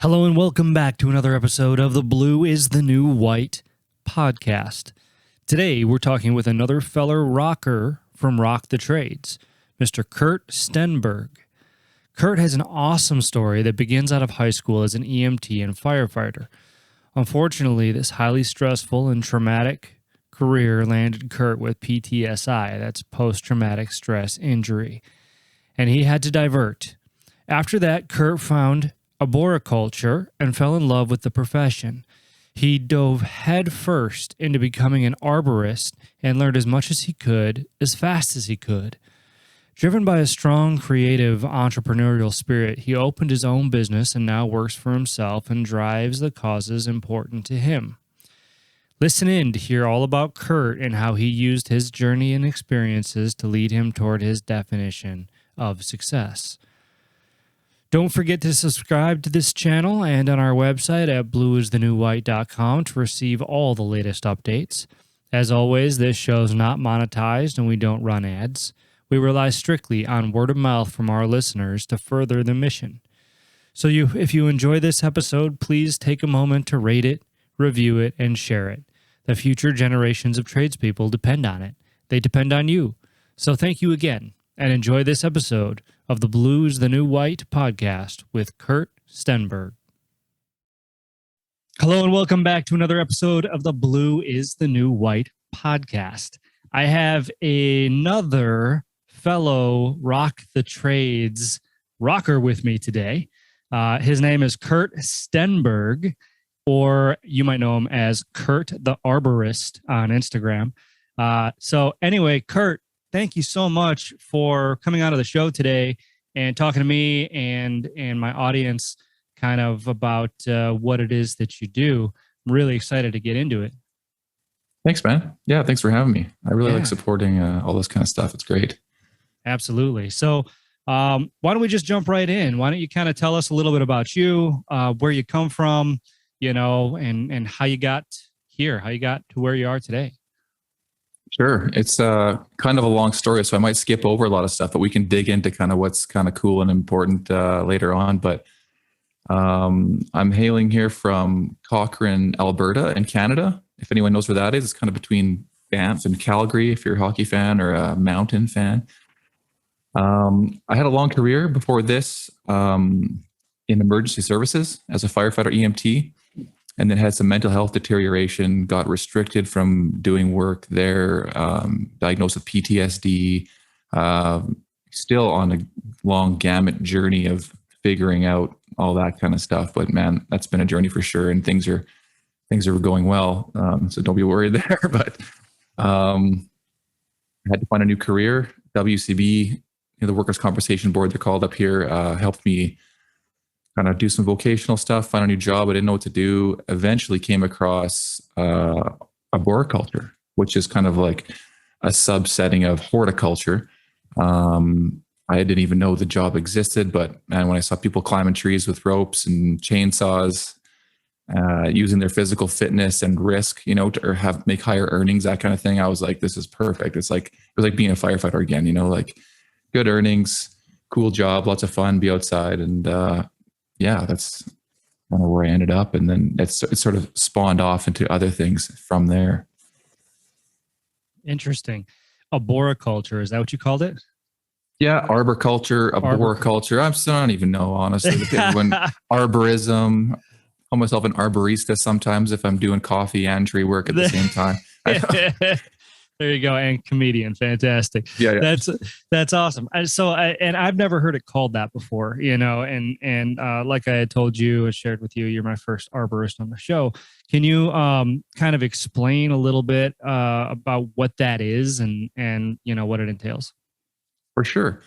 Hello and welcome back to another episode of the Blue is the New White podcast. Today we're talking with another feller rocker from Rock the Trades, Mr. Kurt Stenberg. Kurt has an awesome story that begins out of high school as an EMT and firefighter. Unfortunately, this highly stressful and traumatic career landed Kurt with PTSI, that's post-traumatic stress injury, and he had to divert. After that, Kurt found Arboriculture and fell in love with the profession. He dove headfirst into becoming an arborist and learned as much as he could, as fast as he could. Driven by a strong, creative, entrepreneurial spirit, he opened his own business and now works for himself and drives the causes important to him. Listen in to hear all about Kurt and how he used his journey and experiences to lead him toward his definition of success. Don't forget to subscribe to this channel and on our website at blueisthenewwhite.com to receive all the latest updates. As always, this show is not monetized and we don't run ads. We rely strictly on word of mouth from our listeners to further the mission. So if you enjoy this episode, please take a moment to rate it, review it, and share it. The future generations of tradespeople depend on it. They depend on you. So thank you again, and enjoy this episode of the Blue is the New White podcast with Kurt Stenberg. Hello and welcome back to another episode of the Blue is the New White podcast. I have another fellow Rock the Trades rocker with me today. His name is Kurt Stenberg, or you might know him as Kurt the Arborist on Instagram. So anyway, Kurt, thank you so much for coming out of the show today and talking to me and my audience kind of about what it is that you do. I'm really excited to get into it. Thanks, man. Yeah, thanks for having me. I really like supporting all this kind of stuff. It's great. Absolutely. So why don't we just jump right in? Why don't you kind of tell us a little bit about you, where you come from, and how you got here, how you got to where you are today? Sure. It's kind of a long story, so I might skip over a lot of stuff, but we can dig into kind of what's kind of cool and important later on. But I'm hailing here from Cochrane, Alberta in Canada. If anyone knows where that is, it's kind of between Banff and Calgary, if you're a hockey fan or a mountain fan. I had a long career before this in emergency services as a firefighter EMT. And then had some mental health deterioration, got restricted from doing work there, diagnosed with PTSD, still on a long gamut journey of figuring out all that kind of stuff. But man, that's been a journey for sure. And things are going well. So don't be worried there. But I had to find a new career. WCB, the Workers' Compensation Board, they're called up here, helped me kind of do some vocational stuff, find a new job. I didn't know what to do. Eventually came across arboriculture, which is kind of like a subsetting of horticulture. I didn't even know the job existed, but man, when I saw people climbing trees with ropes and chainsaws, using their physical fitness and risk, to make higher earnings, that kind of thing, I was like, this is perfect. It was like being a firefighter again, like good earnings, cool job, lots of fun, be outside. And yeah, that's kind of where I ended up. And then it sort of spawned off into other things from there. Interesting. Arboriculture, is that what you called it? Yeah, arboriculture, arboriculture. I don't even know, honestly. When arborism, call myself an arborista sometimes if I'm doing coffee and tree work at the same time. There you go. And comedian. Fantastic. Yeah. That's awesome. And I've never heard it called that before, and like I had told you and shared with you, you're my first arborist on the show. Can you kind of explain a little bit about what that is and what it entails? For sure.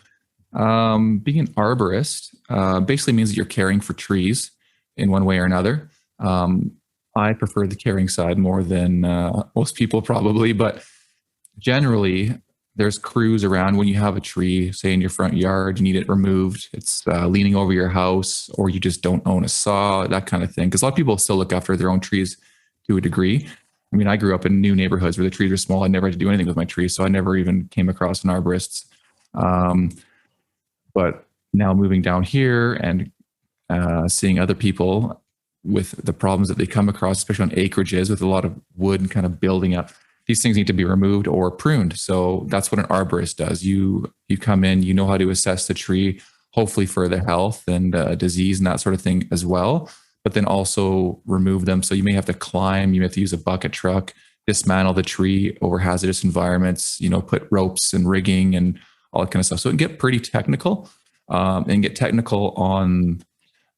Being an arborist basically means that you're caring for trees in one way or another. I prefer the caring side more than most people probably, but generally there's crews around when you have a tree, say in your front yard, you need it removed. It's leaning over your house, or you just don't own a saw, that kind of thing. Because a lot of people still look after their own trees to a degree. I mean, I grew up in new neighborhoods where the trees were small. I never had to do anything with my trees, so I never even came across an arborist. But now moving down here and seeing other people with the problems that they come across, especially on acreages with a lot of wood and kind of building up. These things need to be removed or pruned. So that's what an arborist does. You come in, you know how to assess the tree, hopefully for their health and disease and that sort of thing as well, but then also remove them. So you may have to climb, you may have to use a bucket truck, dismantle the tree over hazardous environments, put ropes and rigging and all that kind of stuff. So it can get pretty technical and get technical on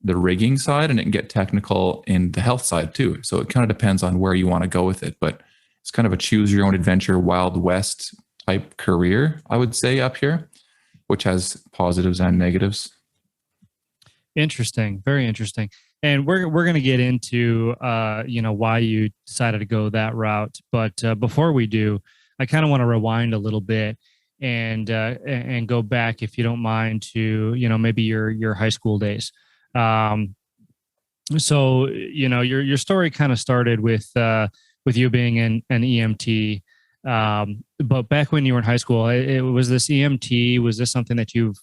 the rigging side, and it can get technical in the health side too. So it kind of depends on where you want to go with it, but it's kind of a choose your own adventure, Wild West type career, I would say, up here, which has positives and negatives. Interesting. Very interesting. And we're going to get into, why you decided to go that route. But before we do, I kind of want to rewind a little bit and go back, if you don't mind, to, maybe your high school days. So, your story kind of started with you being an EMT. But back when you were in high school, it was this EMT. Was this something that you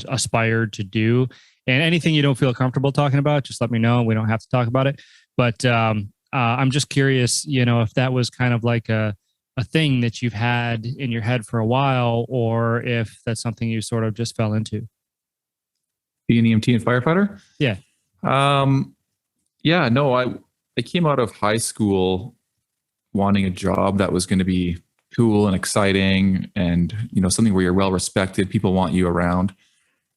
aspired to do? And anything you don't feel comfortable talking about, just let me know. We don't have to talk about it. But I'm just curious, if that was kind of like a thing that you've had in your head for a while, or if that's something you sort of just fell into. Being an EMT and firefighter? Yeah. I came out of high school wanting a job that was going to be cool and exciting and, something where you're well respected. People want you around.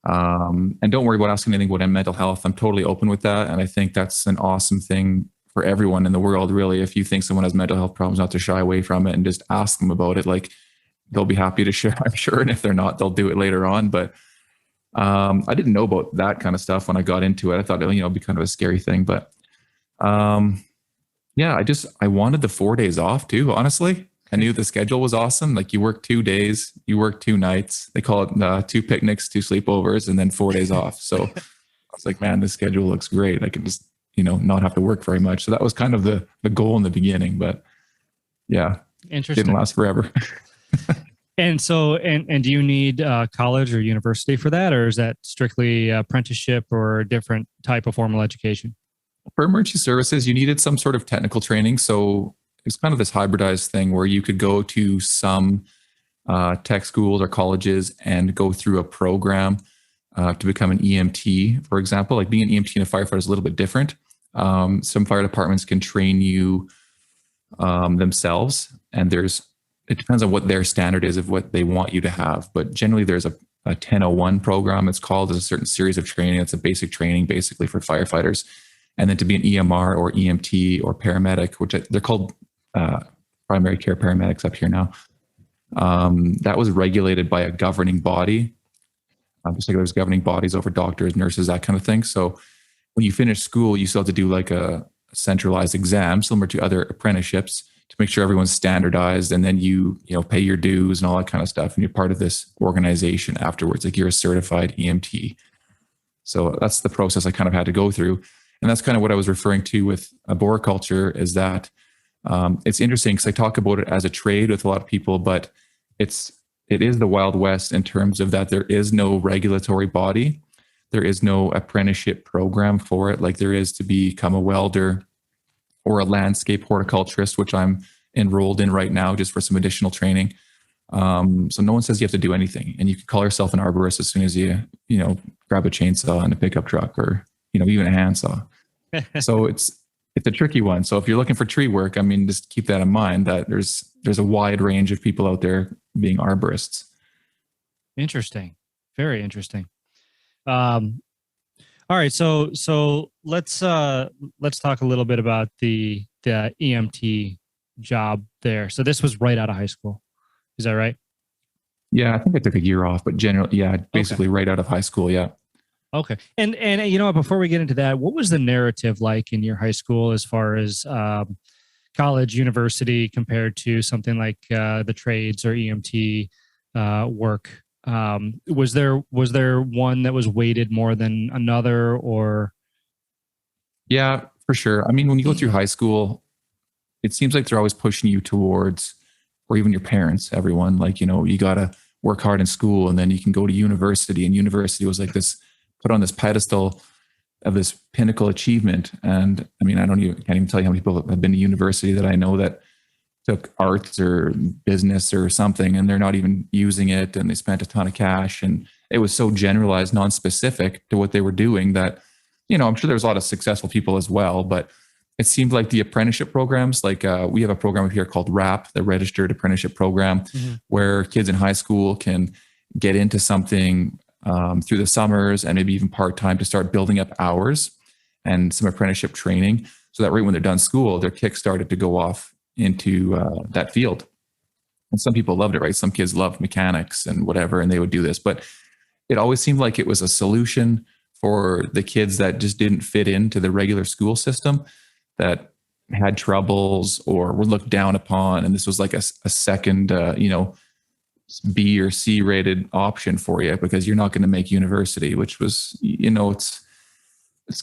And don't worry about asking anything about mental health. I'm totally open with that. And I think that's an awesome thing for everyone in the world, really. If you think someone has mental health problems, not to shy away from it and just ask them about it. Like, they'll be happy to share, I'm sure. And if they're not, they'll do it later on. But I didn't know about that kind of stuff when I got into it. I thought, it'd be kind of a scary thing, but I wanted the 4 days off too. Honestly, I knew the schedule was awesome. Like, you work 2 days, you work 2 nights. They call it 2 picnics, 2 sleepovers, and then 4 days off. So I was like, man, this schedule looks great. I can just, not have to work very much. So that was kind of the goal in the beginning, but yeah, interesting. Didn't last forever. And so, and do you need college or university for that, or is that strictly apprenticeship or a different type of formal education? For emergency services, you needed some sort of technical training. So it's kind of this hybridized thing where you could go to some tech schools or colleges and go through a program to become an EMT, for example. Like, being an EMT and a firefighter is a little bit different. Some fire departments can train you themselves, and it depends on what their standard is of what they want you to have. But generally, there's a 1001 program. It's called. There's a certain series of training. It's a basic training basically for firefighters. And then to be an EMR or EMT or paramedic, which they're called primary care paramedics up here now, that was regulated by a governing body. Just like there's governing bodies over doctors, nurses, that kind of thing. So when you finish school, you still have to do like a centralized exam, similar to other apprenticeships, to make sure everyone's standardized. And then you pay your dues and all that kind of stuff. And you're part of this organization afterwards. Like, you're a certified EMT. So that's the process I kind of had to go through. And that's kind of what I was referring to with Arboriculture, is that it's interesting because I talk about it as a trade with a lot of people, but it is the Wild West in terms of that there is no regulatory body. There is no apprenticeship program for it, like there is to become a welder or a landscape horticulturist, which I'm enrolled in right now just for some additional training. So no one says you have to do anything, and you can call yourself an arborist as soon as you grab a chainsaw and a pickup truck, or even a handsaw. So it's a tricky one. So if you're looking for tree work, just keep that in mind, that there's a wide range of people out there being arborists. Interesting. Very interesting. All right. So let's talk a little bit about the EMT job there. So this was right out of high school. Is that right? Yeah, I think I took a year off, but generally, yeah, basically right out of high school. Yeah. Okay. And before we get into that, what was the narrative like in your high school as far as college, university compared to something like the trades or EMT work? Was there one that was weighted more than another, or? Yeah, for sure. When you go through high school, it seems like they're always pushing you towards, or even your parents, everyone, like, you got to work hard in school and then you can go to university. And university was like this, put on this pedestal this pinnacle achievement. And I mean, can't even tell you how many people have been to university that I know that took arts or business or something, and they're not even using it, and they spent a ton of cash, and it was so generalized, non-specific to what they were doing that, I'm sure there's a lot of successful people as well, but it seemed like the apprenticeship programs, like we have a program here called RAP, the Registered Apprenticeship Program, where kids in high school can get into something through the summers and maybe even part-time to start building up hours and some apprenticeship training, so that right when they're done school, they're kick-started to go off into that field. And some people loved it, right? Some kids loved mechanics and whatever, and they would do this. But it always seemed like it was a solution for the kids that just didn't fit into the regular school system, that had troubles or were looked down upon. And this was like a second, B or C rated option for you because you're not going to make university, which was, it's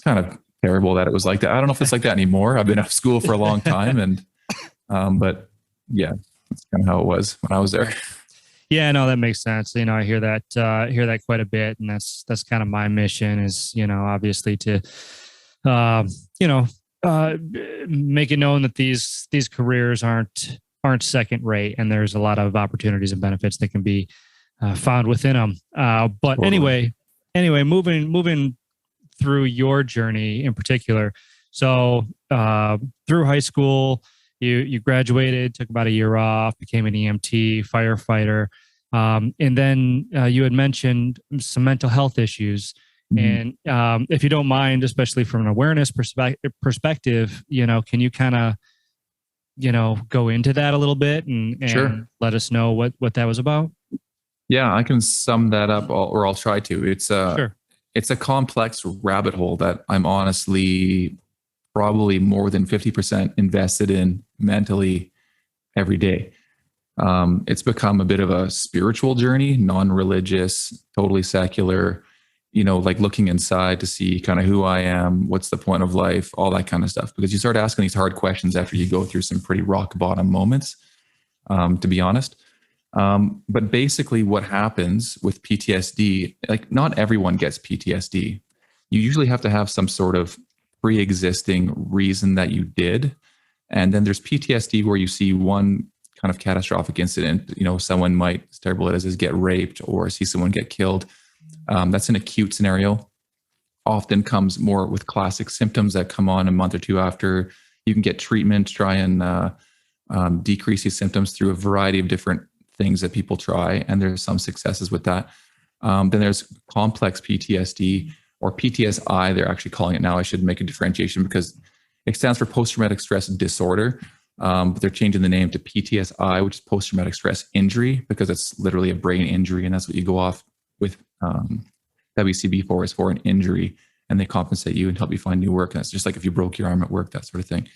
kind of terrible that it was like that. I don't know if it's like that anymore. I've been out of school for a long time, and but yeah, that's kind of how it was when I was there. Yeah, no, that makes sense. I hear that quite a bit, and that's kind of my mission is, obviously to, make it known that these careers aren't second rate, and there's a lot of opportunities and benefits that can be found within them. But Totally. anyway, moving through your journey in particular. So through high school, you graduated, took about a year off, became an EMT, firefighter. And then you had mentioned some mental health issues. And if you don't mind, especially from an awareness perspective, can you kind of, go into that a little bit and Sure. let us know what that was about? Yeah, I can sum that up, or I'll try to. Sure. It's a complex rabbit hole that I'm honestly probably more than 50% invested in mentally every day. It's become a bit of a spiritual journey, non-religious, totally secular, like looking inside to see kind of who I am, what's the point of life, all that kind of stuff. Because you start asking these hard questions after you go through some pretty rock bottom moments, to be honest. But basically what happens with PTSD, like not everyone gets PTSD. You usually have to have some sort of pre-existing reason that you did. And then there's PTSD where you see one kind of catastrophic incident, someone might, as terrible as it is, get raped or see someone get killed. That's an acute scenario. Often comes more with classic symptoms that come on a month or two after. You can get treatment, try and decrease these symptoms through a variety of different things that people try. And there's some successes with that. Then there's complex PTSD, or PTSI, they're actually calling it now. I should make a differentiation because it stands for post-traumatic stress disorder. But they're changing the name to PTSI, which is post-traumatic stress injury, because it's literally a brain injury. And that's what you go off with WCB for, is for an injury. And they compensate you and help you find new work. And that's just like if you broke your arm at work, that sort of thing.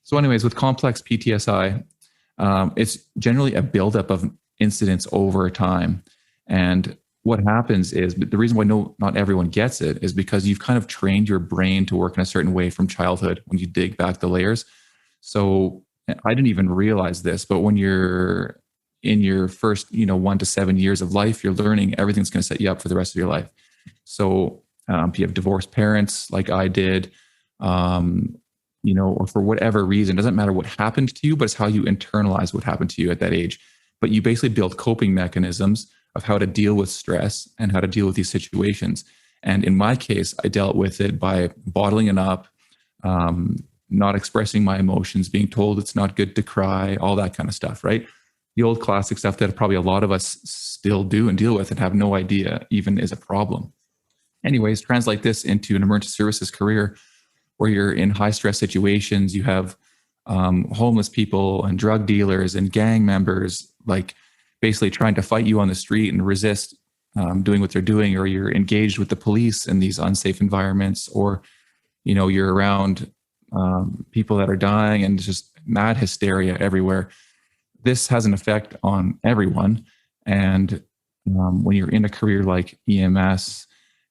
So anyways, with complex PTSI, it's generally a buildup of incidents over time. And what happens is, the reason why not everyone gets it is because you've kind of trained your brain to work in a certain way from childhood when you dig back the layers. So I didn't even realize this, but when you're in your first, 1 to 7 years of life, you're learning everything's going to set you up for the rest of your life. So if you have divorced parents like I did, or for whatever reason, doesn't matter what happened to you, but it's how you internalize what happened to you at that age. But you basically build coping mechanisms of how to deal with stress and how to deal with these situations. And in my case, I dealt with it by bottling it up, not expressing my emotions, being told it's not good to cry, all that kind of stuff, right? The old classic stuff that probably a lot of us still do and deal with and have no idea even is a problem. Anyways, translate this into an emergency services career where you're in high stress situations. You have homeless people and drug dealers and gang members, like basically trying to fight you on the street and resist doing what they're doing, or you're engaged with the police in these unsafe environments, or you're around people that are dying and just mad hysteria everywhere. This has an effect on everyone. And when you're in a career like EMS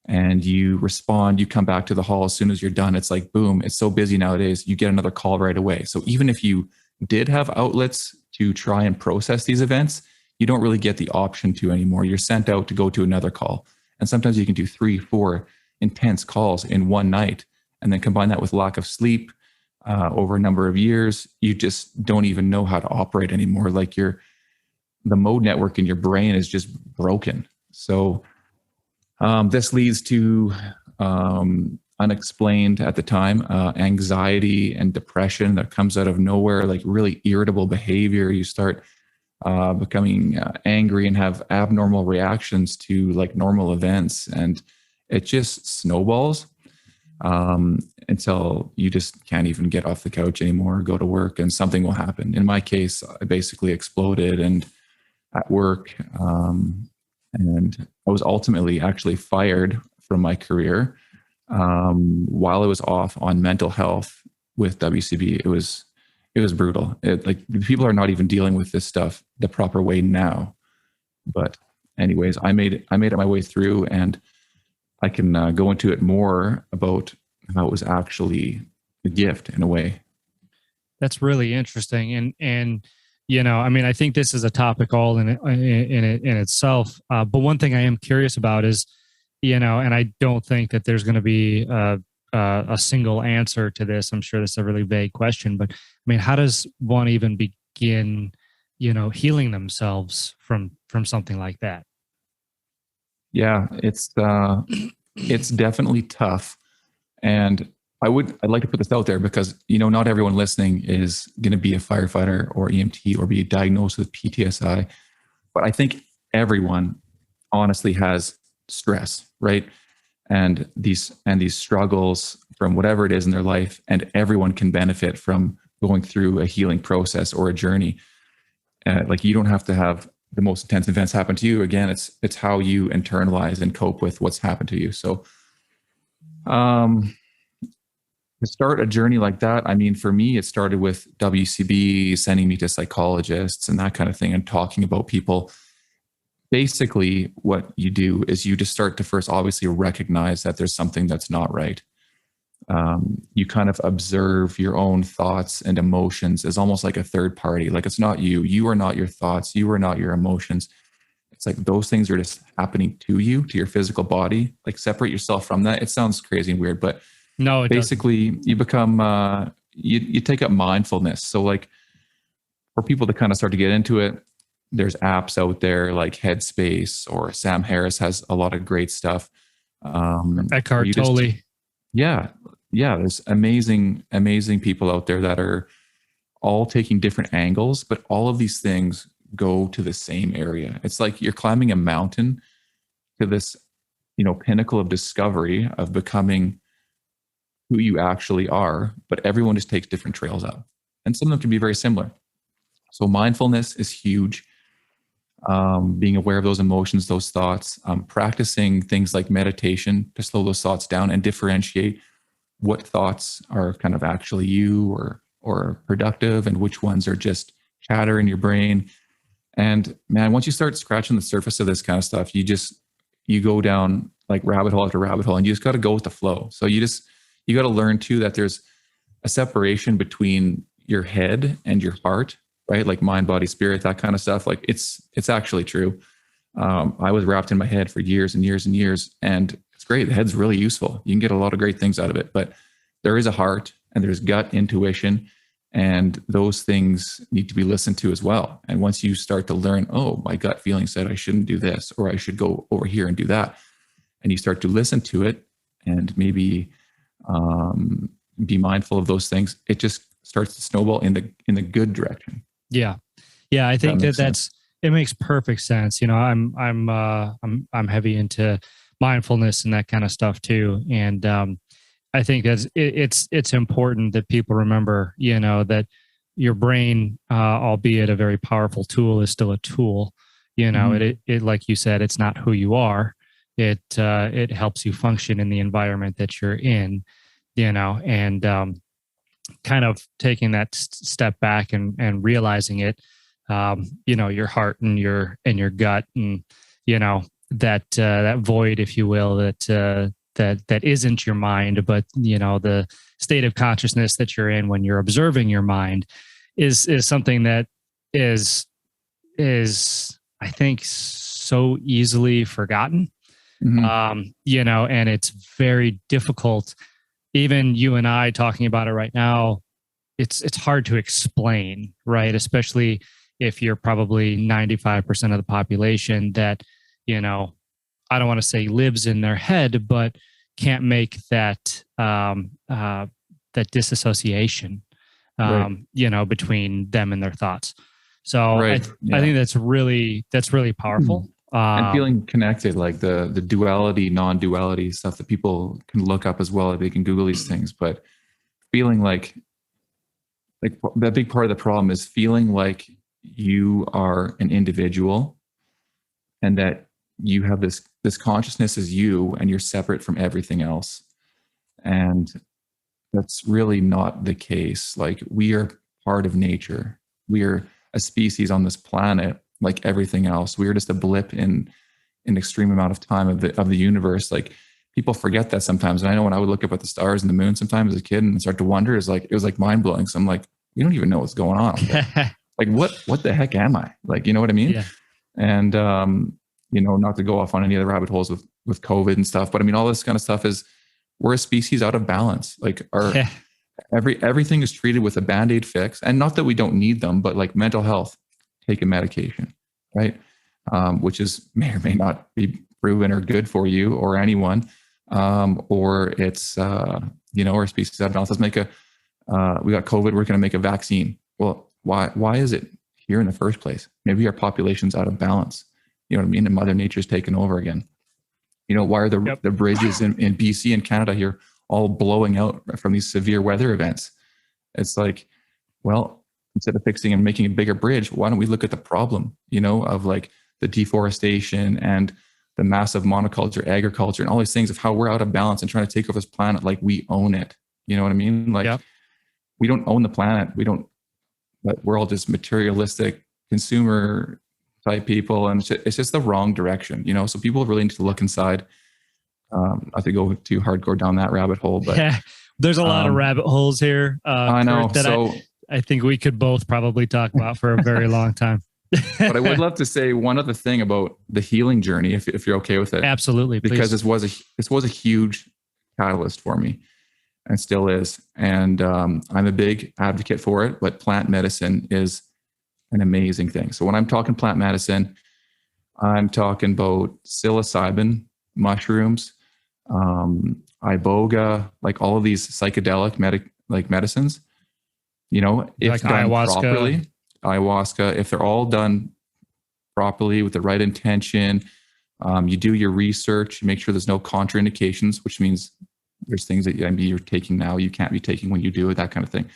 and you respond, you come back to the hall as soon as you're done, it's like, boom, it's so busy nowadays, you get another call right away. So even if you did have outlets to try and process these events, you don't really get the option to anymore. You're sent out to go to another call. And sometimes you can do 3, 4 intense calls in one night, and then combine that with lack of sleep over a number of years, you just don't even know how to operate anymore. Like the mode network in your brain is just broken. So this leads to unexplained at the time anxiety and depression that comes out of nowhere, like really irritable behavior. You start becoming angry and have abnormal reactions to like normal events, and it just snowballs until you just can't even get off the couch anymore, go to work, and something will happen. In my case, I basically exploded and at work, and I was ultimately actually fired from my career while I was off on mental health with WCB. It was brutal. Like people are not even dealing with this stuff the proper way now. But anyways, I made it my way through, and I can go into it more about how it was actually a gift in a way. That's really interesting, and you know, I mean, I think this is a topic all in itself. But one thing I am curious about is, you know, and I don't think that there's going to be a single answer to this. I'm sure this is a really vague question, but I mean, how does one even begin, you know, healing themselves from something like that? Yeah, it's definitely tough, and I'd like to put this out there because, you know, not everyone listening is going to be a firefighter or EMT or be diagnosed with PTSI, but I think everyone honestly has stress, right? And these struggles from whatever it is in their life, and everyone can benefit from going through a healing process or a journey. Like you don't have to have the most intense events happen to you. Again, it's how you internalize and cope with what's happened to you. So, to start a journey like that, I mean, for me, it started with WCB sending me to psychologists and that kind of thing, and talking about people. Basically, what you do is you just start to first obviously recognize that there's something that's not right. You kind of observe your own thoughts and emotions as almost like a third party. Like it's not you. You are not your thoughts. You are not your emotions. It's like those things are just happening to you, to your physical body. Like separate yourself from that. It sounds crazy and weird, but no, basically doesn't. You become, you take up mindfulness. So like for people to kind of start to get into it, there's apps out there like Headspace, or Sam Harris has a lot of great stuff. Eckhart Tolle. Yeah. There's amazing people out there that are all taking different angles, but all of these things go to the same area. It's like you're climbing a mountain to this, you know, pinnacle of discovery of becoming who you actually are, but everyone just takes different trails up, and some of them can be very similar. So mindfulness is huge. Being aware of those emotions, those thoughts, practicing things like meditation to slow those thoughts down and differentiate what thoughts are kind of actually you or productive, and which ones are just chatter in your brain. And man, once you start scratching the surface of this kind of stuff, you go down like rabbit hole after rabbit hole, and you just got to go with the flow. So you got to learn too that there's a separation between your head and your heart, right? Like mind, body, spirit, that kind of stuff. Like it's actually true. I was wrapped in my head for years and years and years, and it's great. The head's really useful. You can get a lot of great things out of it, but there is a heart and there's gut intuition, and those things need to be listened to as well. And once you start to learn, oh, my gut feeling said I shouldn't do this, or I should go over here and do that, and you start to listen to it and maybe be mindful of those things, it just starts to snowball in the good direction. Yeah. I think it makes perfect sense. You know, I'm heavy into mindfulness and that kind of stuff too. And I think that it's important that people remember, you know, that your brain, albeit a very powerful tool, is still a tool. You know, it like you said, it's not who you are. It helps you function in the environment that you're in, you know, and kind of taking that step back and realizing it, you know, your heart and your gut, and you know that void, if you will, that isn't your mind, but you know the state of consciousness that you're in when you're observing your mind is something that is I think so easily forgotten. Mhm. And it's very difficult. Even you and I talking about it right now, it's hard to explain, right? Especially if you're probably 95% of the population that, I don't want to say lives in their head, but can't make that disassociation, Right. between them and their thoughts. So I Right. I Yeah. think that's really powerful. And feeling connected, like the duality, non-duality stuff that people can look up as well. They can Google these things, but feeling like that big part of the problem is feeling like you are an individual and that you have this consciousness as you and you're separate from everything else. And that's really not the case. Like we are part of nature. We are a species on this planet, like everything else. We are just a blip in an extreme amount of time of the universe. Like people forget that sometimes. And I know when I would look up at the stars and the moon sometimes as a kid and start to wonder, it was like mind blowing. So I'm like, we don't even know what's going on. Like what the heck am I? Like, you know what I mean? Yeah. And not to go off on any other rabbit holes with COVID and stuff, but I mean, all this kind of stuff is we're a species out of balance. Like everything is treated with a Band-Aid fix. And not that we don't need them, but like mental health, take a medication, right? Which may or may not be proven or good for you or anyone. Or it's, our species out of balance. Let's make we got COVID, we're going to make a vaccine. Well, why is it here in the first place? Maybe our population's out of balance. You know what I mean? And Mother Nature's taken over again. Why are the bridges in BC and Canada here all blowing out from these severe weather events? It's like, well, instead of fixing and making a bigger bridge, why don't we look at the problem, of like the deforestation and the massive monoculture agriculture and all these things of how we're out of balance and trying to take over this planet like we own it. You know what I mean? Like we don't own the planet. But we're all just materialistic consumer type people. And it's just the wrong direction, so people really need to look inside. Not to go too hardcore down that rabbit hole, but yeah, there's a lot of rabbit holes here. I know. That I think we could both probably talk about for a very long time. But I would love to say one other thing about the healing journey, if you're okay with it. Absolutely, because this was a huge catalyst for me, and still is. And I'm a big advocate for it. But plant medicine is an amazing thing. So when I'm talking plant medicine, I'm talking about psilocybin, mushrooms, iboga, like all of these psychedelic medicines. If like done ayahuasca. properly, ayahuasca, if they're all done properly with the right intention, you do your research, you make sure there's no contraindications, which means there's things that you're taking now you can't be taking when you do it, that kind of thing.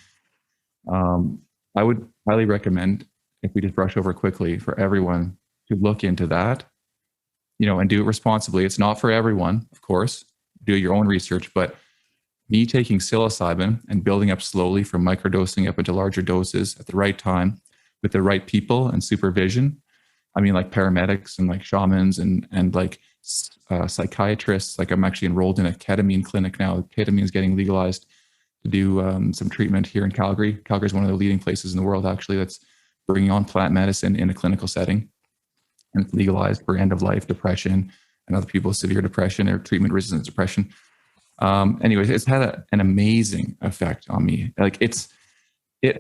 I would highly recommend, if we just brush over quickly, for everyone to look into that, and do it responsibly. It's not for everyone, of course. Do your own research, but me taking psilocybin and building up slowly from microdosing up into larger doses at the right time with the right people and supervision. I mean, like paramedics and like shamans and like psychiatrists. Like I'm actually enrolled in a ketamine clinic now. Ketamine is getting legalized to do some treatment here in Calgary. Calgary is one of the leading places in the world, actually, that's bringing on plant medicine in a clinical setting. And it's legalized for end-of-life depression and other people with severe depression or treatment-resistant depression. Anyways, it's had an amazing effect on me. Like it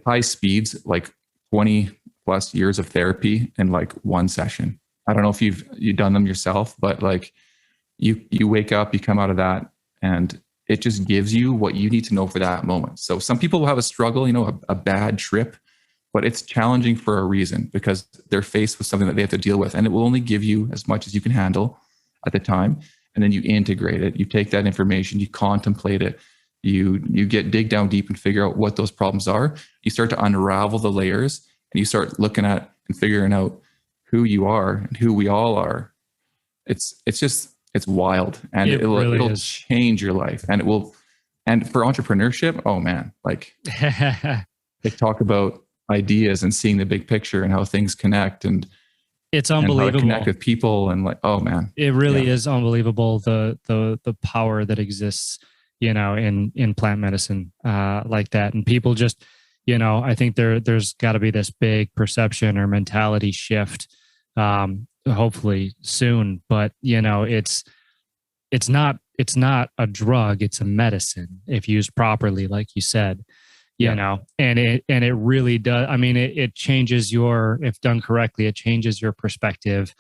high speeds, like 20 plus years of therapy in like one session. I don't know if you've done them yourself, but like you wake up, you come out of that, and it just gives you what you need to know for that moment. So some people will have a struggle, a bad trip, but it's challenging for a reason, because they're faced with something that they have to deal with, and it will only give you as much as you can handle at the time. And then you integrate it, you take that information, you contemplate it, you dig down deep and figure out what those problems are. You start to unravel the layers, and you start looking at and figuring out who you are and who we all are. It's wild, and it'll change your life, and and for entrepreneurship, oh man, like they talk about ideas and seeing the big picture and how things connect, and it's unbelievable. And how to connect with people, and like, oh man, it really is unbelievable the power that exists, in plant medicine like that. And people just, I think there's got to be this big perception or mentality shift, hopefully soon. But it's it's not a drug, it's a medicine if used properly, like you said, you know, and it really does. I mean, it changes if done correctly, it changes your perspective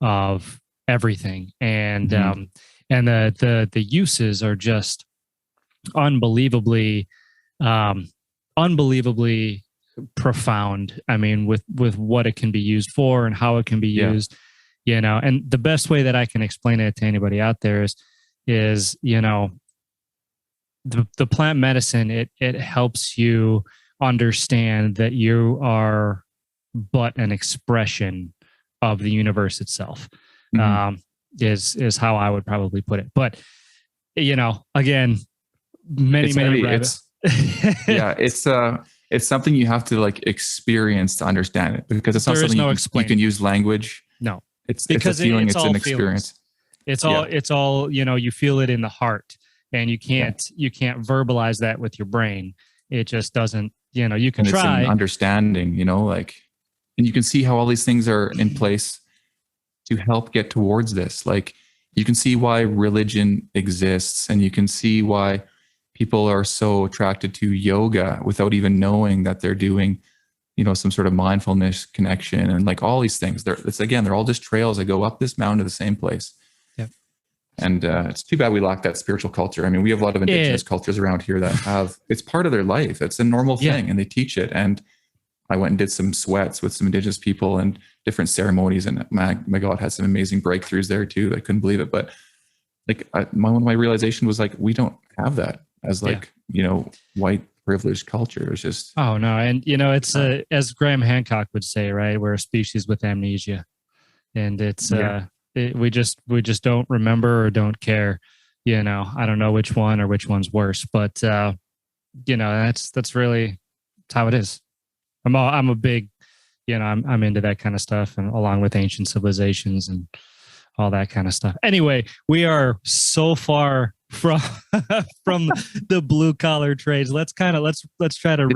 of everything. And, and the uses are just unbelievably, unbelievably profound. I mean, with what it can be used for and how it can be used, you know, and the best way that I can explain it to anybody out there is, you know, the plant medicine, it helps you understand that you are but an expression of the universe itself. Is how I would probably put it. But, you know, again, many rabbits. It's something you have to like experience to understand it, because it's not something you can use language. No, it's a feeling. It's an experience. It's all, you know, you feel it in the heart, and you can't verbalize that with your brain. It just doesn't, you know, you can try. It's an understanding, you know, like, and you can see how all these things are in place to help get towards this. Like, you can see why religion exists, and you can see why people are so attracted to yoga without even knowing that they're doing, you know, some sort of mindfulness connection, and like all these things. They're all just trails that go up this mountain to the same place. Yep. And it's too bad we lack that spiritual culture. I mean, we have a lot of indigenous cultures around here that have, it's part of their life. It's a normal thing, and they teach it. And I went and did some sweats with some indigenous people and different ceremonies, and my God, had some amazing breakthroughs there too. I couldn't believe it. But like one of my realization was like, we don't have that as like, you know, white privileged culture. It's just, oh no. And you know, it's as Graham Hancock would say, right? We're a species with amnesia, and it's, we just don't remember or don't care. You know, I don't know which one or which one's worse, but you know, that's really how it is. I'm a big, you know, I'm into that kind of stuff, and along with ancient civilizations and all that kind of stuff. Anyway, we are so far from the blue collar trades. Let's try to it's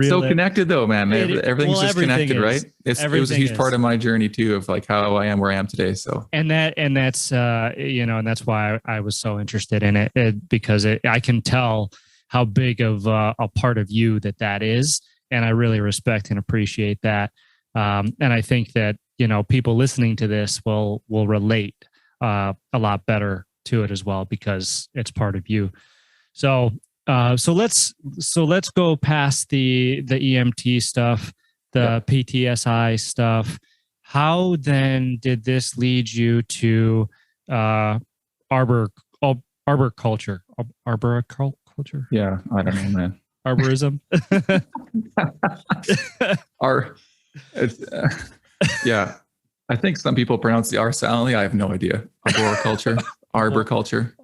so connected though, man. Everything's just connected, right? It was a huge part of my journey too, of like how I am where I am today. So that's you know, and that's why I was so interested in it, because I can tell how big of a part of you that is. And I really respect and appreciate that. And I think that, you know, people listening to this will relate a lot better to it as well, because it's part of you. So let's go past the EMT stuff, the PTSI stuff. How then did this lead you to arboriculture? Arboriculture? Yeah, I don't know, man. Arborism. Yeah, I think some people pronounce the R silently. I have no idea. Arboriculture, arboriculture.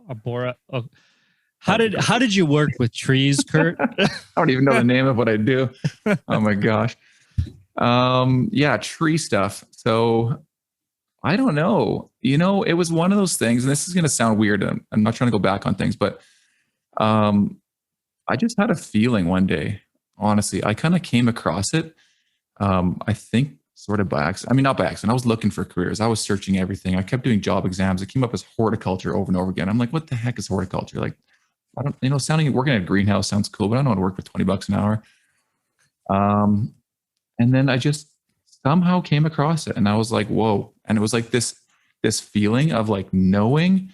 How did you work with trees, Kurt? I don't even know the name of what I do. Oh my gosh. Yeah, tree stuff. So I don't know. You know, it was one of those things, and this is going to sound weird. I'm not trying to go back on things, but I just had a feeling one day, honestly. I kind of came across it. I think sort of by accident. I mean, not by accident. I was looking for careers. I was searching everything. I kept doing job exams. It came up as horticulture over and over again. I'm like, what the heck is horticulture? Like, I don't, you know, working at a greenhouse sounds cool, but I don't want to work for $20 an hour. And then I just somehow came across it, and I was like, whoa. And it was like this feeling of like knowing,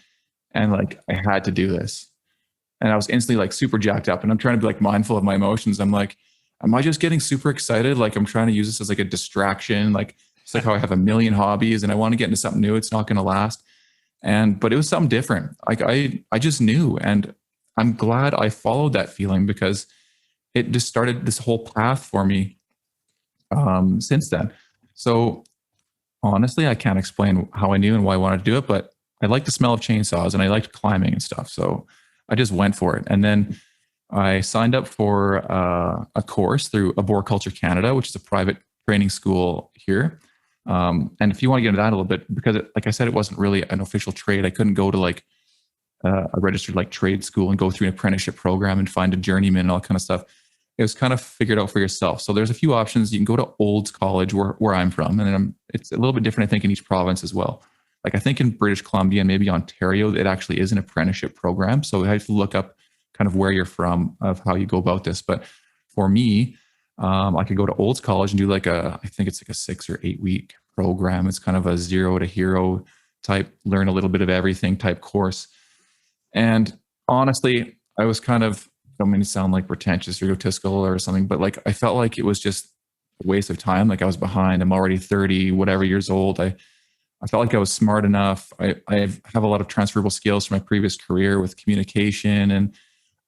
and like, I had to do this. And I was instantly like super jacked up, and I'm trying to be like mindful of my emotions. I'm like, am I just getting super excited? Like, I'm trying to use this as like a distraction. Like, it's like how I have a million hobbies and I want to get into something new. It's not going to last. But it was something different. Like I just knew, and I'm glad I followed that feeling, because it just started this whole path for me since then. So honestly, I can't explain how I knew and why I wanted to do it, but I like the smell of chainsaws and I liked climbing and stuff. So I just went for it. And then I signed up for a course through Arboriculture Canada, which is a private training school here. And if you want to get into that a little bit, because like I said, it wasn't really an official trade. I couldn't go to like a registered like trade school and go through an apprenticeship program and find a journeyman and all that kind of stuff. It was kind of figured out for yourself. So there's a few options. You can go to Olds College where I'm from. And then it's a little bit different, I think, in each province as well. Like I think in British Columbia and maybe Ontario, it actually is an apprenticeship program. So I have to look up kind of where you're from of how you go about this. But for me, I could go to Olds College and do I think it's like a 6 or 8 week program. It's kind of a zero to hero type, learn a little bit of everything type course. And honestly, I was kind of, I don't mean to sound like pretentious or egotistical or something, but like I felt like it was just a waste of time. Like I was behind. I'm already 30, whatever years old. I felt like I was smart enough. I have a lot of transferable skills from my previous career with communication, and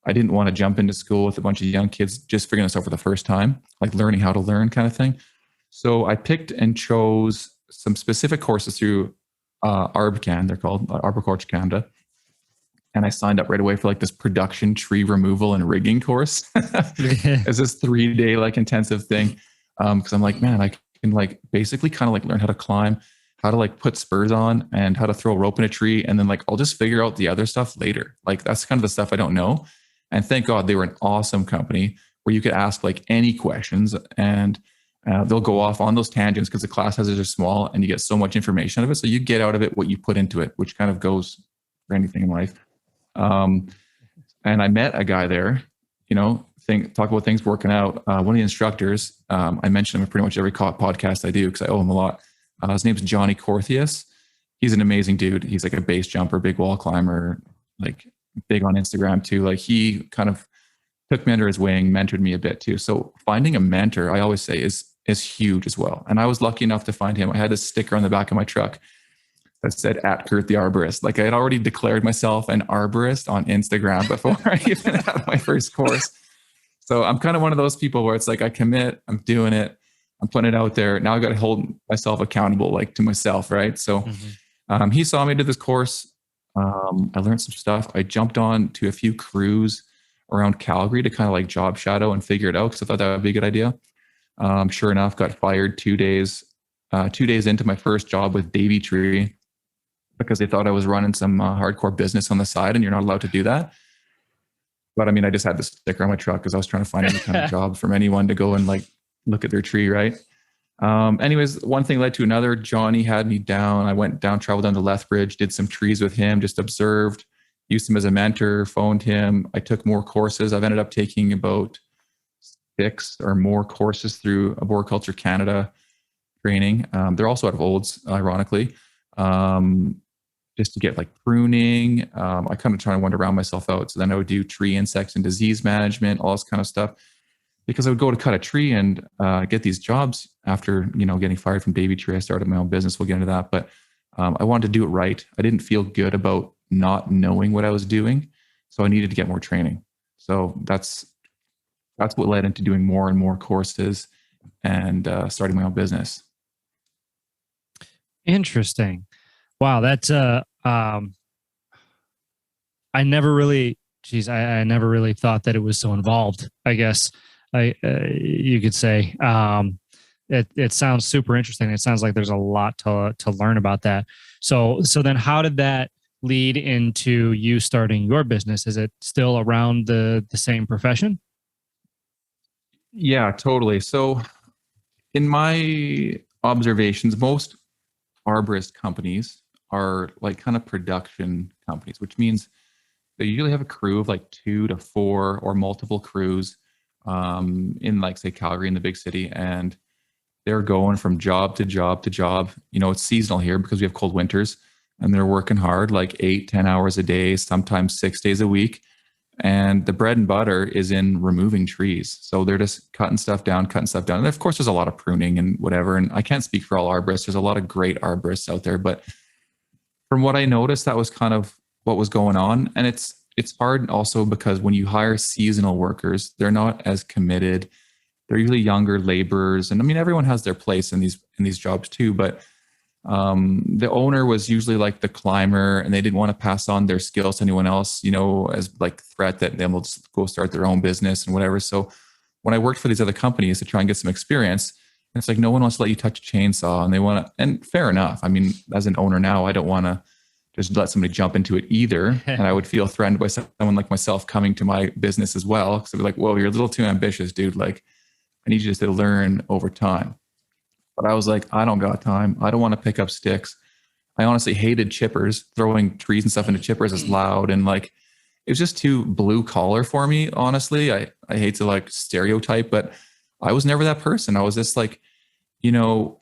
I didn't want to jump into school with a bunch of young kids just figuring this out for the first time, like learning how to learn kind of thing. So I picked and chose some specific courses through ArbCan, they're called Arboriculture Canada. And I signed up right away for like this production tree removal and rigging course. It's this 3-day like intensive thing. Cause I'm like, man, I can like basically kind of like learn how to climb, how to like put spurs on and how to throw a rope in a tree. And then like, I'll just figure out the other stuff later. Like that's kind of the stuff I don't know. And thank God they were an awesome company where you could ask like any questions and they'll go off on those tangents because the class sizes are small and you get so much information out of it. So you get out of it what you put into it, which kind of goes for anything in life. And I met a guy there, talk about things working out. One of the instructors, I mention him in pretty much every podcast I do because I owe him a lot. His name's Johnny Corthius. He's an amazing dude. He's like a base jumper, big wall climber, like big on Instagram too. Like he kind of took me under his wing, mentored me a bit too. So finding a mentor, I always say is huge as well. And I was lucky enough to find him. I had this sticker on the back of my truck that said @Kurt the Arborist. Like I had already declared myself an arborist on Instagram before I even had my first course. So I'm kind of one of those people where it's like, I commit, I'm doing it, I'm putting it out there. Now I got to hold myself accountable, like to myself. Right. So he saw me do this course. I learned some stuff. I jumped on to a few crews around Calgary to kind of like job shadow and figure it out because I thought that would be a good idea. Sure enough, got fired 2 days into my first job with Davy Tree because they thought I was running some hardcore business on the side, and you're not allowed to do that. But I mean, I just had the sticker on my truck because I was trying to find any kind of job from anyone to go and like look at their tree, right? Anyways, one thing led to another. Johnny had me down. I went down, traveled down to Lethbridge, did some trees with him, just observed, used him as a mentor, phoned him. I took more courses. I've ended up taking about 6 or more courses through Arboriculture Canada training. They're also out of Olds, ironically, just to get like pruning. I kind of try to wander around myself out. So then I would do tree insects and disease management, all this kind of stuff. Because I would go to cut a tree and get these jobs after, getting fired from Davy Tree. I started my own business. We'll get into that. But I wanted to do it right. I didn't feel good about not knowing what I was doing. So I needed to get more training. So that's what led into doing more and more courses and starting my own business. Interesting. Wow. That's, I never really thought that it was so involved, I guess. You could say. It sounds super interesting. It sounds like there's a lot to learn about that. So then how did that lead into you starting your business? Is it still around the same profession? Yeah, totally. So in my observations, most arborist companies are like kind of production companies, which means they usually have a crew of like 2 to 4 or multiple crews in like say Calgary in the big city, and they're going from job to job to job. It's seasonal here because we have cold winters, and they're working hard like 8-10 hours a day, sometimes 6 days a week. And the bread and butter is in removing trees. So they're just cutting stuff down. And of course, there's a lot of pruning and whatever. And I can't speak for all arborists. There's a lot of great arborists out there. But from what I noticed, that was kind of what was going on. And it's hard also because when you hire seasonal workers, they're not as committed. They're usually younger laborers. And I mean, everyone has their place in these jobs too. But the owner was usually like the climber, and they didn't want to pass on their skills to anyone else, as like threat that they will just go start their own business and whatever. So when I worked for these other companies to try and get some experience, it's like no one wants to let you touch a chainsaw, and they want to, and fair enough. I mean, as an owner now, I don't want to just let somebody jump into it either. And I would feel threatened by someone like myself coming to my business as well. Because I'd be like, whoa, you're a little too ambitious, dude. Like, I need you just to learn over time. But I was like, I don't got time. I don't want to pick up sticks. I honestly hated chippers. Throwing trees and stuff into chippers is loud, and like it was just too blue collar for me. Honestly, I hate to like stereotype, but I was never that person. I was this like, you know,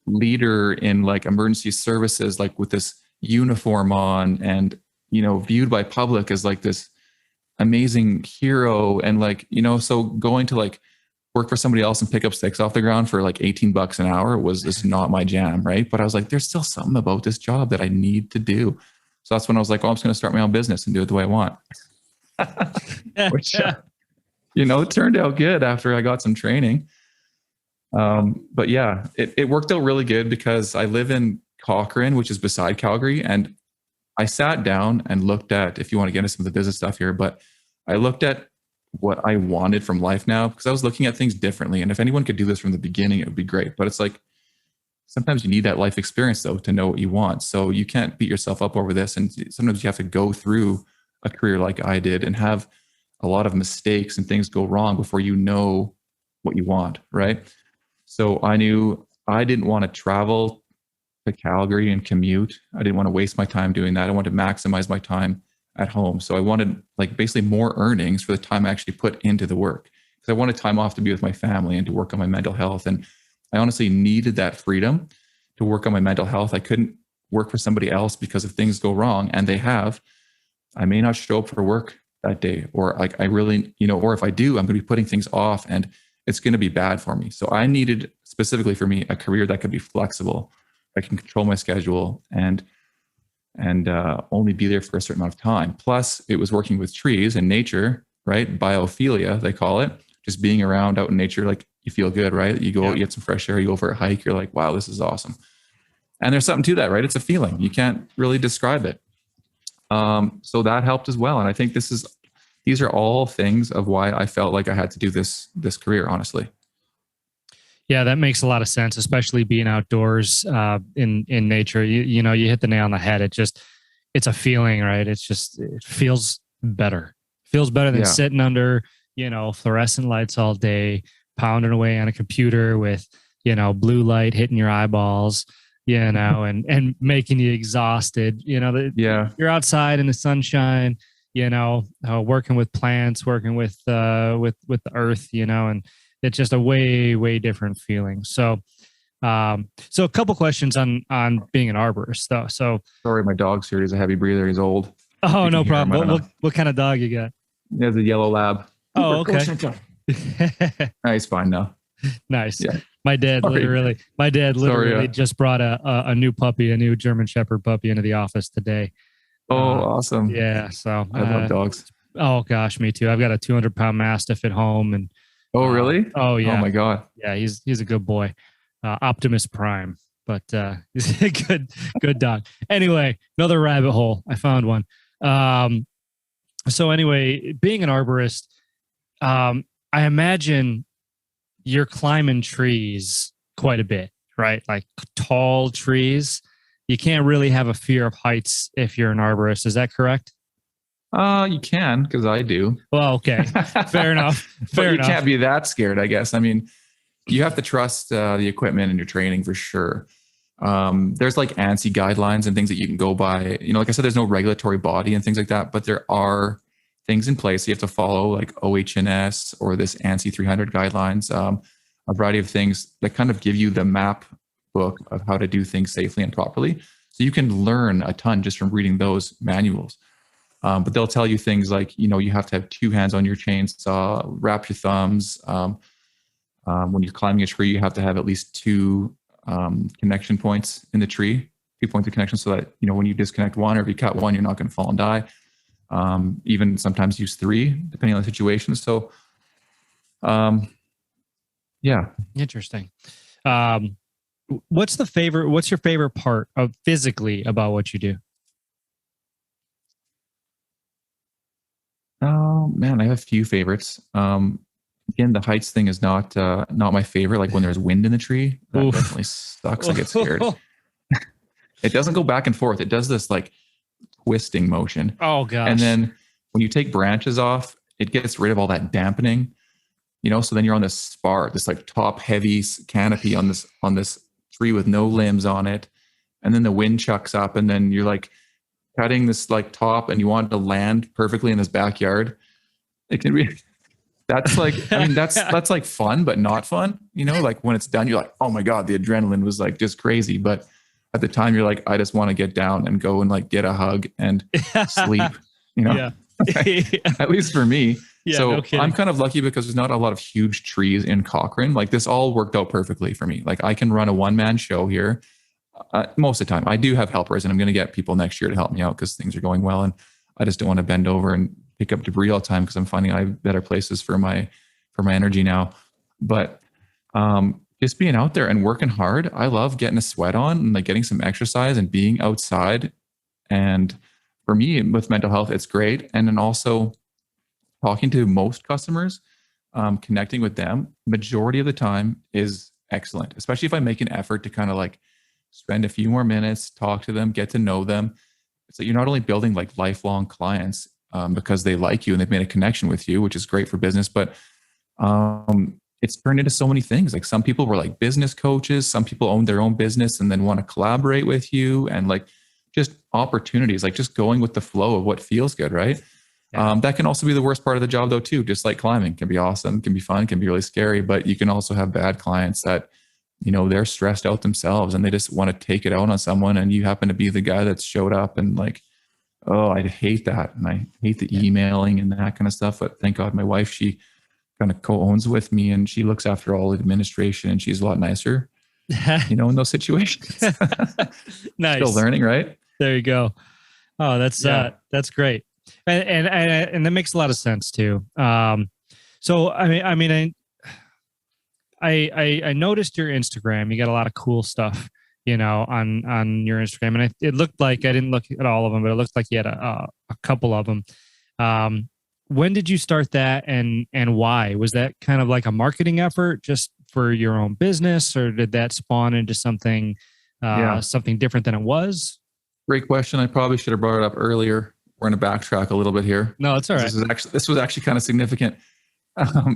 leader in like emergency services, like with this uniform on, and viewed by public as like this amazing hero. And like, so going to like work for somebody else and pick up sticks off the ground for like $18 an hour was just not my jam, right? But I was like, there's still something about this job that I need to do. So that's when I was like, oh, I'm just going to start my own business and do it the way I want. Which, it turned out good after I got some training. But yeah, it worked out really good because I live in Cochrane, which is beside Calgary. And I sat down and looked at, if you want to get into some of the business stuff here, but I looked at what I wanted from life now, because I was looking at things differently. And if anyone could do this from the beginning, it would be great. But it's like, sometimes you need that life experience though, to know what you want. So you can't beat yourself up over this. And sometimes you have to go through a career like I did and have a lot of mistakes and things go wrong before you know what you want. Right. So I knew I didn't want to travel to Calgary and commute. I didn't want to waste my time doing that. I wanted to maximize my time at home. So I wanted like basically more earnings for the time I actually put into the work, because I wanted time off to be with my family and to work on my mental health. And I honestly needed that freedom to work on my mental health. I couldn't work for somebody else, because if things go wrong, and they have, I may not show up for work that day, or like I really, or if I do, I'm going to be putting things off and it's going to be bad for me. So I needed, specifically for me, a career that could be flexible. I can control my schedule and only be there for a certain amount of time. Plus, it was working with trees and nature, right? Biophilia, they call it. Just being around out in nature, like you feel good, right? You go out, you get some fresh air, you go for a hike, you're like, wow, this is awesome. And there's something to that, right? It's a feeling. You can't really describe it. So that helped as well. And I think these are all things of why I felt like I had to do this career, honestly. Yeah, that makes a lot of sense, especially being outdoors in nature. You hit the nail on the head. It's a feeling, right? It feels better. Feels better than sitting under, fluorescent lights all day, pounding away on a computer with, blue light hitting your eyeballs, and making you exhausted. You're outside in the sunshine, working with plants, working with the earth, and it's just a way, way different feeling. So a couple questions on being an arborist though. So sorry, my dog's here. He's a heavy breather. He's old. Oh, no problem. What kind of dog you got? He has a yellow lab. Oh, okay. He's fine now. Nice. Yeah. My dad literally just brought a new puppy, a new German Shepherd puppy into the office today. Oh, awesome. Yeah. So I love dogs. Oh gosh, me too. I've got a 200-pound Mastiff at home, and oh, really? Oh, yeah. Oh my God. Yeah, he's a good boy. Optimus Prime, but he's a good dog. Anyway, another rabbit hole. I found one. So anyway, being an arborist, I imagine you're climbing trees quite a bit, right? Like tall trees. You can't really have a fear of heights if you're an arborist. Is that correct? You can, because I do. Well, okay. Fair enough. Fair enough. You can't be that scared, I guess. I mean, you have to trust the equipment and your training for sure. There's like ANSI guidelines and things that you can go by. Like I said, there's no regulatory body and things like that, but there are things in place you have to follow, like OHS or this ANSI 300 guidelines, a variety of things that kind of give you the map book of how to do things safely and properly. So you can learn a ton just from reading those manuals. But they'll tell you things like, you have to have two hands on your chainsaw, wrap your thumbs. When you're climbing a tree, you have to have at least two connection points in the tree, 2 points of connection, so that, when you disconnect one or if you cut one, you're not going to fall and die. Even sometimes use three, depending on the situation. So, yeah. Interesting. What's your favorite part of physically about what you do? Oh man, I have a few favorites. Again, the heights thing is not my favorite. Like when there's wind in the tree, that definitely sucks. I get scared. It doesn't go back and forth. It does this like twisting motion. Oh gosh. And then when you take branches off, it gets rid of all that dampening. So then you're on this spar, this like top heavy canopy on this tree with no limbs on it. and then the wind chucks up, and then you're like cutting this like top, and you want it to land perfectly in this backyard. It can be, that's like, I mean, that's like fun, but not fun, like when it's done, you're like, oh my God, the adrenaline was like just crazy. But at the time you're like, I just want to get down and go and like get a hug and sleep, Yeah. at least for me. Yeah, So no kidding. I'm kind of lucky because there's not a lot of huge trees in Cochrane. Like this all worked out perfectly for me. Like I can run a one-man show here. Most of the time I do have helpers, and I'm going to get people next year to help me out because things are going well. And I just don't want to bend over and pick up debris all the time because I'm finding I have better places for my energy now. But just being out there and working hard, I love getting a sweat on and like getting some exercise and being outside. And for me with mental health, it's great. And then also talking to most customers, connecting with them, majority of the time is excellent, especially if I make an effort to kind of like spend a few more minutes, talk to them, get to know them. So you're not only building like lifelong clients because they like you and they've made a connection with you, which is great for business, but it's turned into so many things. Like some people were like business coaches, some people own their own business and then want to collaborate with you, and like just opportunities, like just going with the flow of what feels good, right? Yeah. That can also be the worst part of the job though too. Just like climbing can be awesome, can be fun, can be really scary, but you can also have bad clients that, they're stressed out themselves and they just want to take it out on someone, and you happen to be the guy that's showed up and like, oh, I hate that. And I hate the emailing and that kind of stuff. But thank God my wife, she kind of co-owns with me and she looks after all the administration, and she's a lot nicer, in those situations. Nice. Still learning, right? There you go. Oh, that's great. And that makes a lot of sense too. So, I noticed your Instagram, you got a lot of cool stuff, on your Instagram. And it looked like, I didn't look at all of them, but it looked like you had a couple of them. When did you start that, and why? Was that kind of like a marketing effort just for your own business, or did that spawn into something different than it was? Great question. I probably should have brought it up earlier. We're going to backtrack a little bit here. No, it's all right. This was actually kind of significant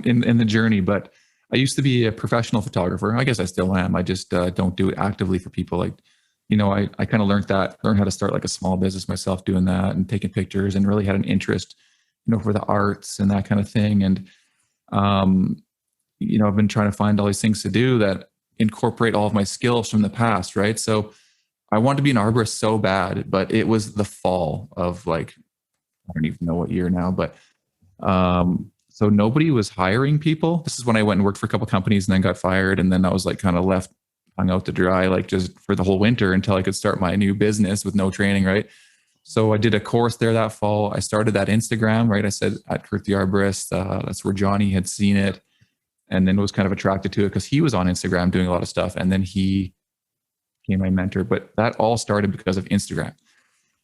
in the journey, but I used to be a professional photographer. I guess I still am. I just don't do it actively for people. Like, I kind of learned how to start like a small business myself doing that and taking pictures, and really had an interest, for the arts and that kind of thing. And, I've been trying to find all these things to do that incorporate all of my skills from the past. Right. So I wanted to be an arborist so bad, but it was the fall of like, I don't even know what year now, but, so nobody was hiring people. This is when I went and worked for a couple of companies and then got fired. And then I was like kind of left hung out to dry, like just for the whole winter until I could start my new business with no training. Right. So I did a course there that fall. I started that Instagram, right? I said at Kurt the Arborist, that's where Johnny had seen it. And then was kind of attracted to it because he was on Instagram doing a lot of stuff. And then he became my mentor, but that all started because of Instagram.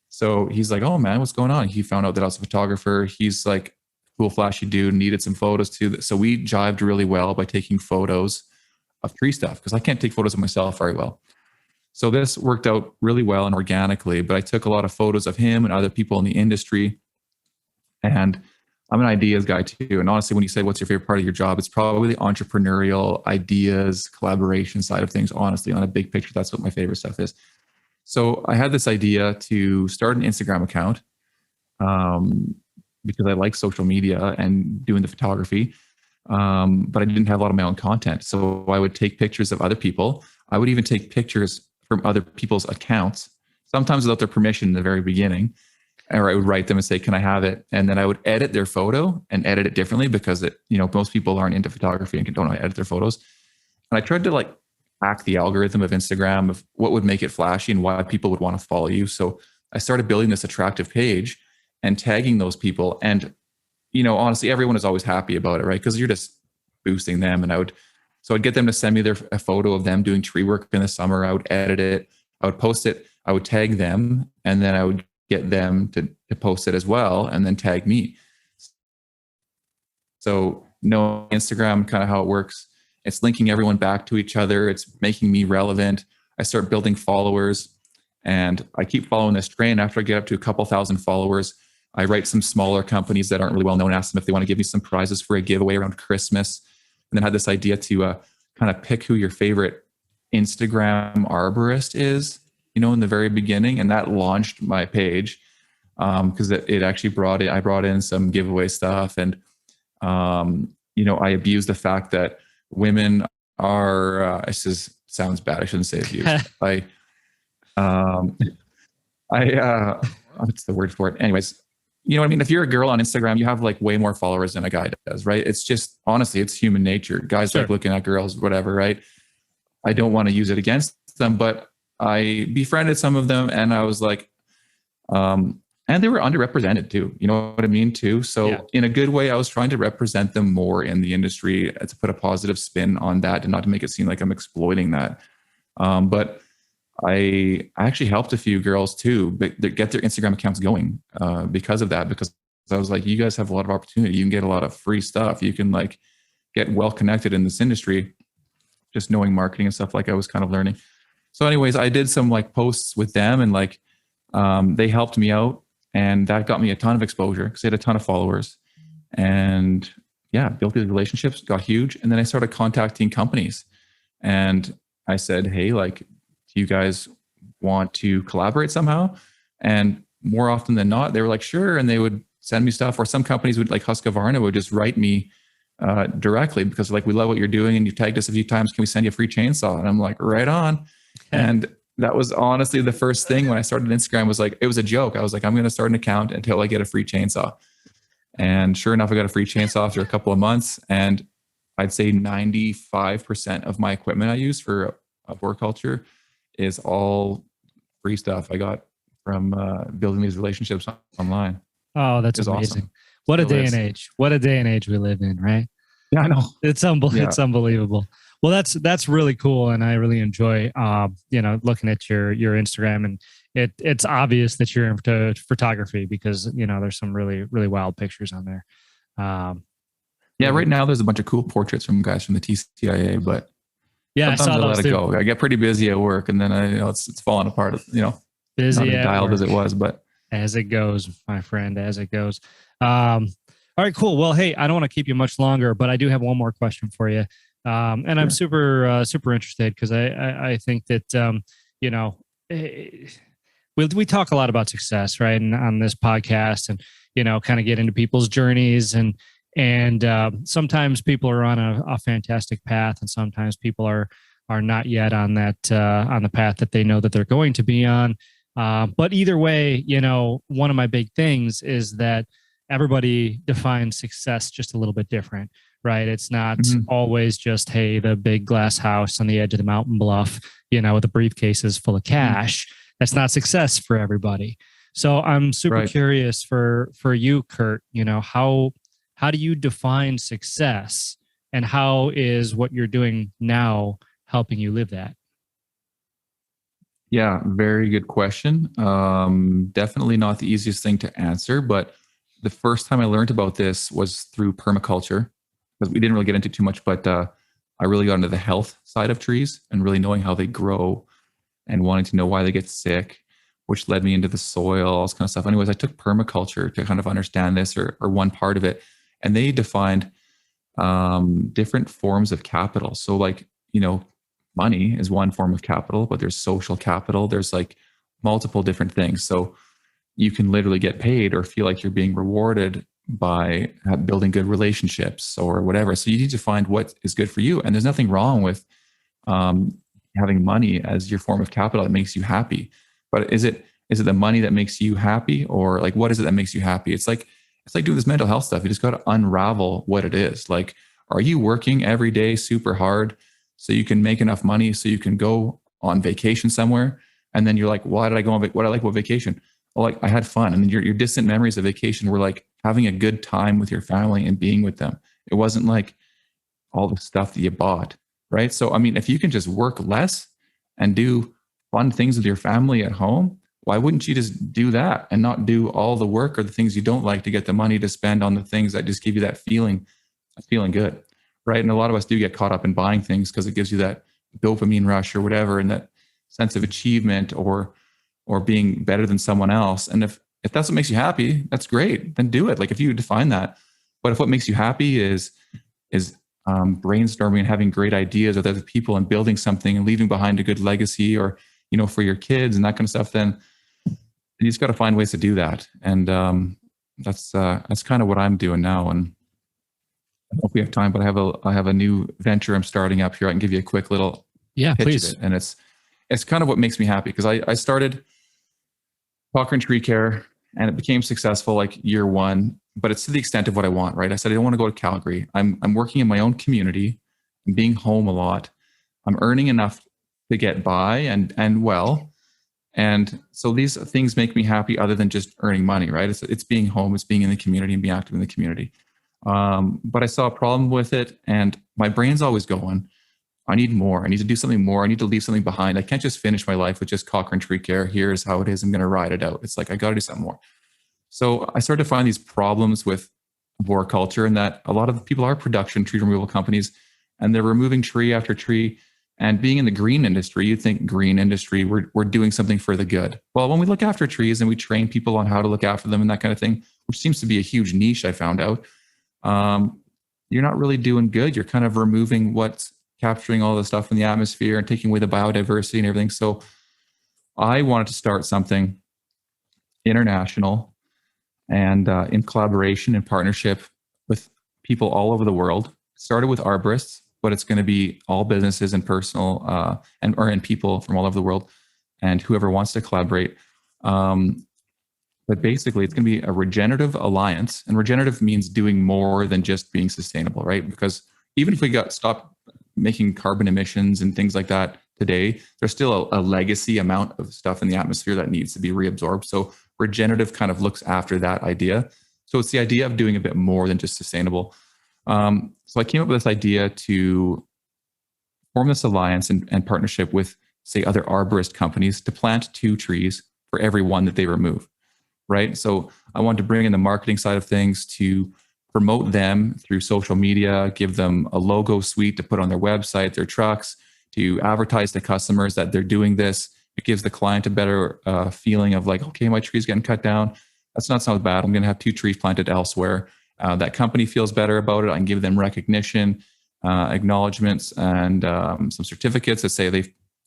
So he's like, oh man, what's going on? He found out that I was a photographer. He's like, cool, flashy dude, needed some photos too. So we jived really well by taking photos of tree stuff because I can't take photos of myself very well. So this worked out really well and organically, but I took a lot of photos of him and other people in the industry. And I'm an ideas guy too. And honestly, when you say, what's your favorite part of your job? It's probably the entrepreneurial ideas, collaboration side of things. Honestly, on a big picture, that's what my favorite stuff is. So I had this idea to start an Instagram account, because I like social media and doing the photography. But I didn't have a lot of my own content. So I would take pictures of other people. I would even take pictures from other people's accounts, sometimes without their permission in the very beginning. Or I would write them and say, can I have it? And then I would edit their photo and edit it differently because most people aren't into photography and don't know how to edit their photos. And I tried to like hack the algorithm of Instagram of what would make it flashy and why people would want to follow you. So I started building this attractive page and tagging those people. And, honestly, everyone is always happy about it, right? Because you're just boosting them. And I'd get them to send me a photo of them doing tree work in the summer. I would edit it. I would post it. I would tag them. And then I would get them to post it as well and then tag me. So Instagram, kind of how it works. It's linking everyone back to each other. It's making me relevant. I start building followers and I keep following this train. After I get up to a couple thousand followers, I write some smaller companies that aren't really well known, ask them if they want to give me some prizes for a giveaway around Christmas. And then had this idea to kind of pick who your favorite Instagram arborist is in the very beginning, and that launched my page. Because it actually I brought in some giveaway stuff, and I abused the fact that women are, this sounds bad, I shouldn't say abused. What's the word for it? Anyways, you know what I mean? If you're a girl on Instagram, you have like way more followers than a guy does, right? It's just, honestly, it's human nature. Guys Sure. like looking at girls, whatever, right? I don't want to use it against them, but I befriended some of them, and I was like, and they were underrepresented too. You know what I mean too? So in a good way, I was trying to represent them more in the industry, to put a positive spin on that and not to make it seem like I'm exploiting that. But I actually helped a few girls too, but get their Instagram accounts going because of that. Because I was like, you guys have a lot of opportunity. You can get a lot of free stuff. You can like get well connected in this industry, just knowing marketing and stuff like I was kind of learning. So anyways, I did some like posts with them, and like they helped me out. And that got me a ton of exposure because they had a ton of followers, and built these relationships, got huge. And then I started contacting companies, and I said, hey, like, do you guys want to collaborate somehow? And more often than not, they were like, sure. And they would send me stuff, or some companies would, like Husqvarna would just write me directly because like, we love what you're doing and you've tagged us a few times. Can we send you a free chainsaw? And I'm like, right on. And that was honestly the first thing when I started Instagram. Was like, it was a joke. I was like, I'm going to start an account until I get a free chainsaw. And sure enough, I got a free chainsaw after a couple of months. And I'd say 95% of my equipment I use for Arboriculture is all free stuff I got from building these relationships online. Oh, that's amazing. Awesome. What a day and age. What a day and age we live in, right? Yeah, I know. It's It's unbelievable. Well, that's really cool, and I really enjoy looking at your Instagram, and it's obvious that you're into photography because there's some really really wild pictures on there. Right now there's a bunch of cool portraits from guys from the TCIA, but sometimes I let it go. I get pretty busy at work, and then it's falling apart. Busy, not as dialed as it was, but as it goes, my friend, as it goes. All right, cool. Well, hey, I don't want to keep you much longer, but I do have one more question for you. And sure. I'm super interested because I think that, we talk a lot about success, right? And on this podcast, and, kind of get into people's journeys, and sometimes people are on a fantastic path, and sometimes people are not yet on that, on the path that they know that they're going to be on. But either way, one of my big things is that everybody defines success just a little bit different. Right. It's not always just, hey, the big glass house on the edge of the mountain bluff, with the briefcases full of cash. That's not success for everybody. So I'm super curious for you, Kurt, how do you define success, and how is what you're doing now helping you live that? Yeah, very good question. Definitely not the easiest thing to answer, but the first time I learned about this was through permaculture. Because we didn't really get into too much, but I really got into the health side of trees and really knowing how they grow and wanting to know why they get sick, which led me into the soil, all this kind of stuff. Anyways, I took permaculture to kind of understand this, or one part of it. And they defined different forms of capital. So like, money is one form of capital, but there's social capital. There's like multiple different things. So you can literally get paid or feel like you're being rewarded by building good relationships or whatever. So you need to find what is good for you. And there's nothing wrong with having money as your form of capital that makes you happy. But is it the money that makes you happy, or like, what is it that makes you happy? It's like doing this mental health stuff. You just got to unravel what it is. Like, are you working every day super hard so you can make enough money so you can go on vacation somewhere? And then you're like, why did I go on? What I like about vacation? Well, like, I had fun. And then your distant memories of vacation were like having a good time with your family and being with them. It wasn't like all the stuff that you bought, right? So, I mean, if you can just work less and do fun things with your family at home, why wouldn't you just do that and not do all the work or the things you don't like to get the money to spend on the things that just give you that feeling of feeling good, right? And a lot of us do get caught up in buying things because it gives you that dopamine rush or whatever, and that sense of achievement or being better than someone else. And if that's what makes you happy, that's great. Then do it. Like, if you define that. But if what makes you happy is brainstorming and having great ideas with other people and building something and leaving behind a good legacy, or for your kids and that kind of stuff, then you just got to find ways to do that. And that's kind of what I'm doing now. And I don't know if we have time, but I have a new venture I'm starting up here. I can give you a quick little pitch please. of it. And it's kind of what makes me happy, because I started Cochrane Tree Care and it became successful like year one, but it's to the extent of what I want, right? I said, I don't want to go to Calgary. I'm working in my own community. I'm being home a lot. I'm earning enough to get by and well. And so these things make me happy other than just earning money, right? It's being home, it's being in the community and being active in the community. But I saw a problem with it and my brain's always going, I need more. I need to do something more. I need to leave something behind. I can't just finish my life with just Cochrane Tree Care. Here's how it is. I'm going to ride it out. It's like, I got to do something more. So I started to find these problems with arboriculture, and that a lot of people are production tree removal companies and they're removing tree after tree. And being in the green industry, you'd think green industry, we're doing something for the good. Well, when we look after trees and we train people on how to look after them and that kind of thing, which seems to be a huge niche, I found out, you're not really doing good. You're kind of removing what's capturing all the stuff in the atmosphere and taking away the biodiversity and everything. So I wanted to start something international and in collaboration and partnership with people all over the world. Started with arborists, but it's going to be all businesses and personal and people from all over the world and whoever wants to collaborate. But basically, it's going to be a regenerative alliance, and regenerative means doing more than just being sustainable, right? Because even if we stopped making carbon emissions and things like that today, there's still a legacy amount of stuff in the atmosphere that needs to be reabsorbed. So regenerative kind of looks after that idea. So it's the idea of doing a bit more than just sustainable. So I came up with this idea to form this alliance and partnership with, say, other arborist companies to plant 2 trees for every one that they remove, right? So I wanted to bring in the marketing side of things to promote them through social media, give them a logo suite to put on their website, their trucks, to advertise to customers that they're doing this. It gives the client a better feeling of like, okay, my tree's getting cut down. That's not so bad. I'm going to have 2 trees planted elsewhere. That company feels better about it. I can give them recognition, acknowledgements, and some certificates that say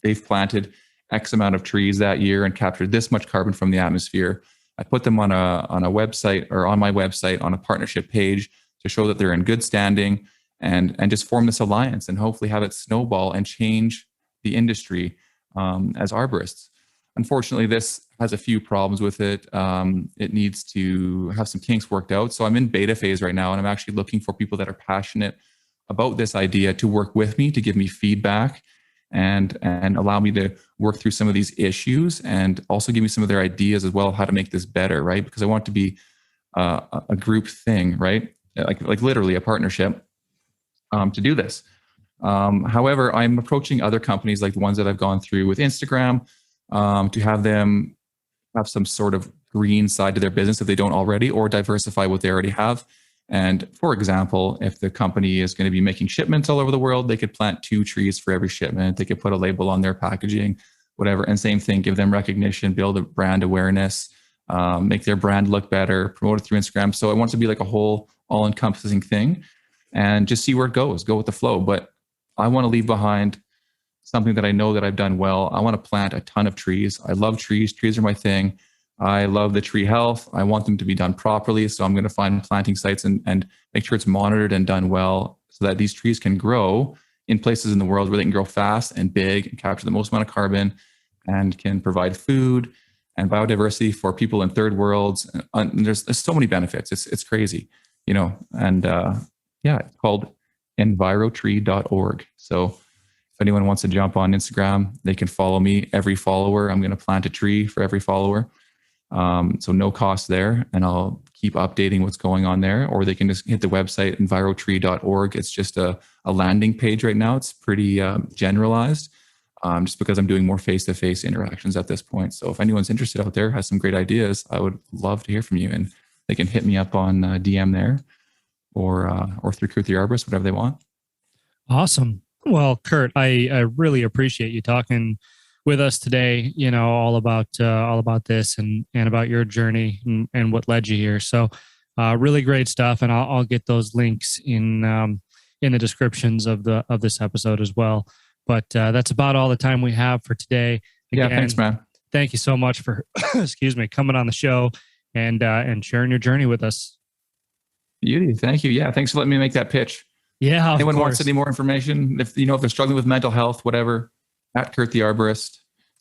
they've planted X amount of trees that year and captured this much carbon from the atmosphere. I put them on a website, or on my website, on a partnership page to show that they're in good standing, and just form this alliance and hopefully have it snowball and change the industry as arborists. Unfortunately, this has a few problems with it. It needs to have some kinks worked out. So I'm in beta phase right now, and I'm actually looking for people that are passionate about this idea to work with me, to give me feedback and allow me to work through some of these issues, and also give me some of their ideas as well, how to make this better, right? Because I want it to be a group thing, right? Like literally a partnership to do this. However, I'm approaching other companies like the ones that I've gone through with Instagram to have them have some sort of green side to their business if they don't already, or diversify what they already have. And for example, if the company is going to be making shipments all over the world, they could plant 2 trees for every shipment. They could put a label on their packaging, whatever. And same thing, give them recognition, build a brand awareness, make their brand look better, promote it through Instagram. So I want it to be like a whole all-encompassing thing, and just see where it goes, go with the flow. But I want to leave behind something that I know that I've done well. I want to plant a ton of trees. I love trees. Trees are my thing. I love the tree health. I want them to be done properly. So I'm going to find planting sites and make sure it's monitored and done well, so that these trees can grow in places in the world where they can grow fast and big and capture the most amount of carbon, and can provide food and biodiversity for people in third worlds. And there's so many benefits. It's crazy, and it's called envirotree.org. So if anyone wants to jump on Instagram, they can follow me. Every follower, I'm going to plant a tree for every follower. So no cost there, and I'll keep updating what's going on there. Or they can just hit the website, envirotree.org. It's just a landing page right now. It's pretty generalized, just because I'm doing more face-to-face interactions at this point. So if anyone's interested out there, has some great ideas, I would love to hear from you. And they can hit me up on DM there, or through Kurt the Arborist, whatever they want. Awesome. Well, Kurt, I really appreciate you talking with us today, all about this and about your journey and what led you here. So really great stuff. And I'll get those links in the descriptions of this episode as well. But that's about all the time we have for today. Yeah, thanks, man. Thank you so much for, excuse me, coming on the show and sharing your journey with us. Beauty. Thank you. Yeah, thanks for letting me make that pitch. Yeah, anyone wants any more information, if they're struggling with mental health, whatever, at Kurt the Arborist,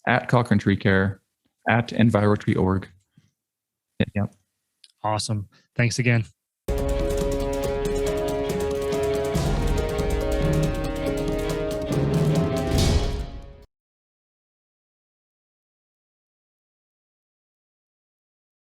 at Cochrane Tree Care, at Envirotree.org. Yeah. Awesome. Thanks again.